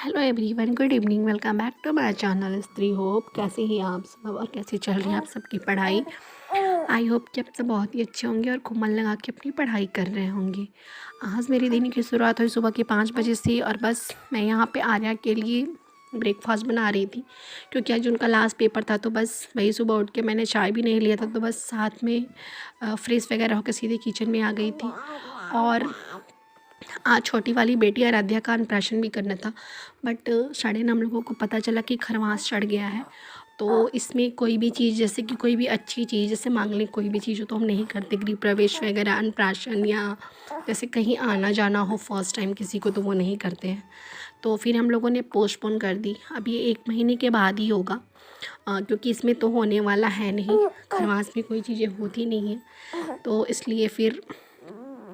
Hello everyone, good evening. Welcome back to my channel Stree Hope. कैसे हैं आप सब और कैसे चल रही है आप सबकी पढ़ाई? आई होप कि आप सब बहुत ही अच्छे होंगे और खूब मन लगा के अपनी पढ़ाई कर रहे होंगे। आज मेरे दिन की शुरुआत हुई सुबह के 5 बजे से और बस मैं यहाँ पे आर्या के लिए ब्रेकफास्ट बना रही थी क्योंकि आज उनका लास्ट पेपर था। तो बस वही सुबह उठ के मैंने चाय भी नहीं लिया था, तो बस साथ में फ्रेश वगैरह होकर सीधे किचन में आ गई थी। और आज छोटी वाली बेटी आराध्या का अन्नप्राशन भी करना था, बट सडन हम लोगों को पता चला कि खरमास चढ़ गया है। तो इसमें कोई भी चीज़, जैसे कि कोई भी अच्छी चीज़, जैसे मांगलिक कोई भी चीज़ हो तो हम नहीं करते, गृह प्रवेश वगैरह, अन्नप्राशन या जैसे कहीं आना जाना हो फर्स्ट टाइम किसी को, तो वो नहीं करते हैं। तो फिर हम लोगों ने पोस्टपोन कर दी। अब ये 1 महीने के बाद ही होगा, क्योंकि इसमें तो होने वाला है नहीं, खरमास में कोई चीज़ें होती नहीं है। तो इसलिए फिर,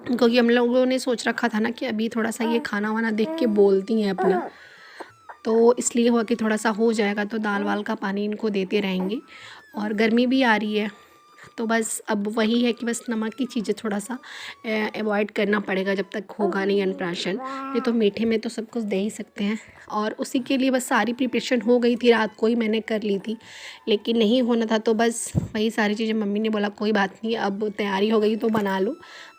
क्योंकि हम लोगों ने सोच रखा था ना कि अभी थोड़ा सा ये खाना वाना देख के बोलती हैं अपना, तो इसलिए हुआ कि थोड़ा सा हो जाएगा तो दाल वाल का पानी इनको देते रहेंगे। और गर्मी भी आ रही है, तो बस अब वही है कि बस नमक की चीज़ें थोड़ा सा अवॉइड करना पड़ेगा जब तक होगा नहीं अन्नप्राशन। ये तो मीठे में तो सब कुछ दे ही सकते हैं। और उसी के लिए बस सारी प्रिपरेशन हो गई थी, रात को ही मैंने कर ली थी, लेकिन नहीं होना था तो बस वही सारी चीज़ें मम्मी ने बोला कोई बात नहीं, अब तैयारी हो गई तो बना लो,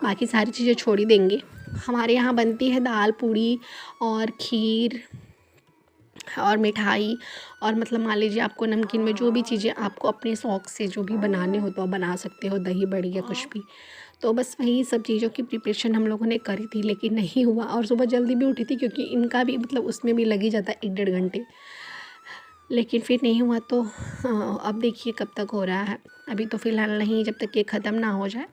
बाकी सारी चीज़ें छोड़ ही देंगे। हमारे यहाँ बनती है दाल पूड़ी और खीर और मिठाई, और मतलब मान लीजिए आपको नमकीन में जो भी चीज़ें आपको अपने शौक़ से जो भी बनाने हो तो आप बना सकते हो, दही बड़ी या कुछ भी। तो बस वही सब चीज़ों की प्रिपरेशन हम लोगों ने करी थी, लेकिन नहीं हुआ। और सुबह जल्दी भी उठी थी क्योंकि इनका भी मतलब उसमें भी लग ही जाता है 1 डेढ़ घंटे, लेकिन फिर नहीं हुआ। तो अब देखिए कब तक हो रहा है। अभी तो फ़िलहाल नहीं, जब तक ये ख़त्म ना हो जाए।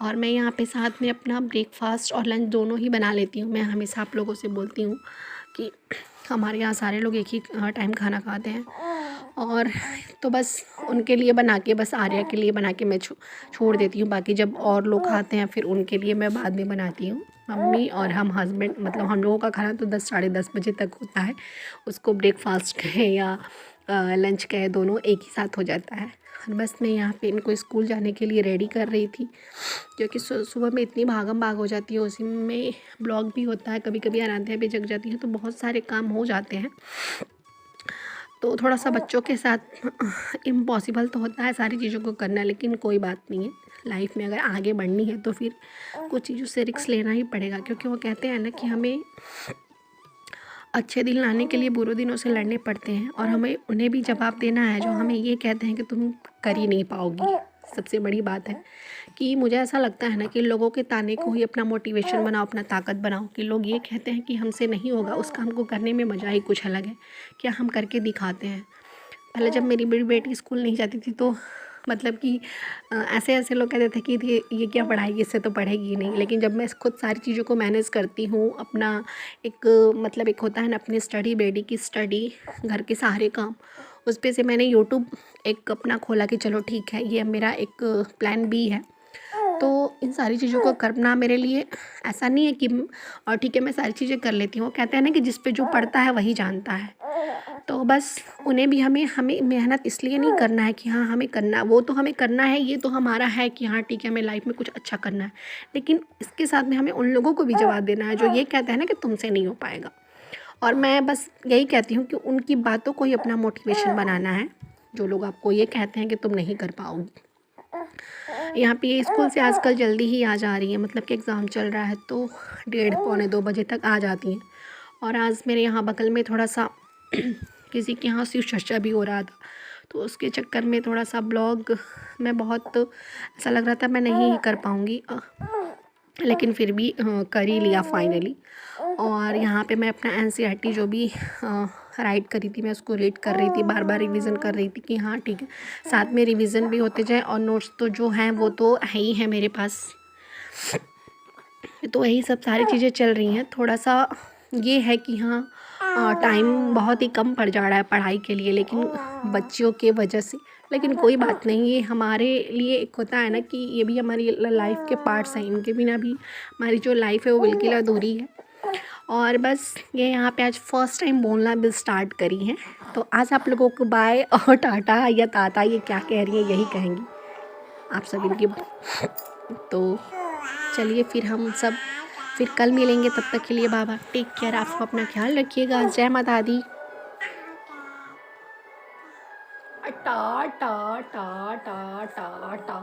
और मैं यहाँ पे साथ में अपना ब्रेकफास्ट और लंच दोनों ही बना लेती हूँ। मैं हमेशा आप लोगों से बोलती हूँ कि हमारे यहाँ सारे लोग एक ही टाइम खाना खाते हैं, और तो बस उनके लिए बना के, बस आर्या के लिए बना के मैं छोड़ देती हूँ। बाकी जब और लोग खाते हैं फिर उनके लिए मैं बाद में बनाती हूँ। मम्मी और हम हस्बैंड, मतलब हम लोगों का खाना तो 10 साढ़े 10 बजे तक होता है। उसको ब्रेकफास्ट कहें या लंच कहें, दोनों एक ही साथ हो जाता है। और बस मैं यहाँ पे इनको स्कूल जाने के लिए रेडी कर रही थी, क्योंकि सुबह में इतनी भागम भाग हो जाती है, उसी में ब्लॉग भी होता है, कभी कभी आराध्या भी जग जाती है, तो बहुत सारे काम हो जाते हैं। तो थोड़ा सा बच्चों के साथ इम्पॉसिबल तो होता है सारी चीज़ों को करना, लेकिन कोई बात नहीं है। लाइफ में अगर आगे बढ़नी है तो फिर कुछ चीज़ों से रिस्क लेना ही पड़ेगा, क्योंकि वो कहते हैं ना कि हमें अच्छे दिन लाने के लिए बुरे दिनों से लड़ने पड़ते हैं, और हमें उन्हें भी जवाब देना है जो हमें ये कहते हैं कि तुम कर ही नहीं पाओगी। सबसे बड़ी बात है कि मुझे ऐसा लगता है ना कि लोगों के ताने को ही अपना मोटिवेशन बनाओ, अपना ताकत बनाओ। कि लोग ये कहते हैं कि हमसे नहीं होगा, उस काम को करने में मज़ा ही कुछ अलग है, क्या हम करके दिखाते हैं। पहले जब मेरी बड़ी बेटी स्कूल नहीं जाती थी तो मतलब कि ऐसे ऐसे लोग कहते थे कि ये क्या पढ़ाई, इससे तो पढ़ेगी ही नहीं। लेकिन जब मैं खुद सारी चीज़ों को मैनेज करती हूँ, अपना एक मतलब एक होता है ना अपनी स्टडी, बेटी की स्टडी, घर के सारे काम, उस पे से मैंने यूट्यूब एक अपना खोला कि चलो ठीक है, ये अब मेरा एक प्लान बी है। तो इन सारी चीज़ों को करना मेरे लिए ऐसा नहीं है कि और ठीक है मैं सारी चीज़ें कर लेती हूँ। वो कहते हैं ना कि जिस पे जो पड़ता है वही जानता है। तो बस उन्हें भी हमें हमें मेहनत इसलिए नहीं करना है कि हाँ हमें करना, वो तो हमें करना है, ये तो हमारा है कि हाँ ठीक है हमें लाइफ में कुछ अच्छा करना है, लेकिन इसके साथ में हमें उन लोगों को भी जवाब देना है जो ये कहते हैं ना कि तुमसे नहीं हो पाएगा। और मैं बस यही कहती हूँ कि उनकी बातों को ही अपना मोटिवेशन बनाना है, जो लोग आपको ये कहते हैं कि तुम नहीं कर पाओगी। यहाँ पे ये स्कूल से आजकल जल्दी ही आ जा रही है, मतलब कि एग्ज़ाम चल रहा है तो 1:30 पौने 2 बजे तक आ जाती हैं। और आज मेरे यहाँ बगल में थोड़ा सा किसी के यहाँ शिव चर्चा भी हो रहा था, तो उसके चक्कर में थोड़ा सा ब्लॉग मैं बहुत ऐसा लग रहा था मैं नहीं कर पाऊँगी, लेकिन फिर भी कर ही लिया फाइनली। और यहाँ पे मैं अपना एनसीईआरटी जो भी राइट करी थी, मैं उसको रीड कर रही थी, बार बार रिवीजन कर रही थी कि हाँ ठीक है, साथ में रिवीजन भी होते जाए। और नोट्स तो जो हैं वो तो है ही है मेरे पास। तो यही सब सारी चीज़ें चल रही हैं। थोड़ा सा ये है कि हाँ टाइम बहुत ही कम पड़ जा रहा है पढ़ाई के लिए, लेकिन बच्चों के वजह से। लेकिन कोई बात नहीं, ये हमारे लिए एक होता है ना कि ये भी हमारी लाइफ के पार्ट्स हैं, इनके बिना भी हमारी जो लाइफ है वो बिल्कुल अधूरी है। और बस ये यहाँ पे आज फर्स्ट टाइम बोलना भी स्टार्ट करी हैं, तो आज आप लोगों को बाय और टाटा या ताता ये क्या कह रही हैं यही कहेंगी आप सब इनकी। तो चलिए फिर हम सब फिर कल मिलेंगे, तब तक के लिए बाबा, टेक केयर, आप सब अपना ख्याल रखिएगा। जय माता दी। टा टा टा टा टा टा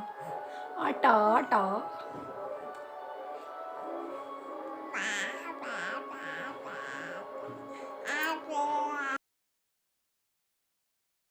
टा टा।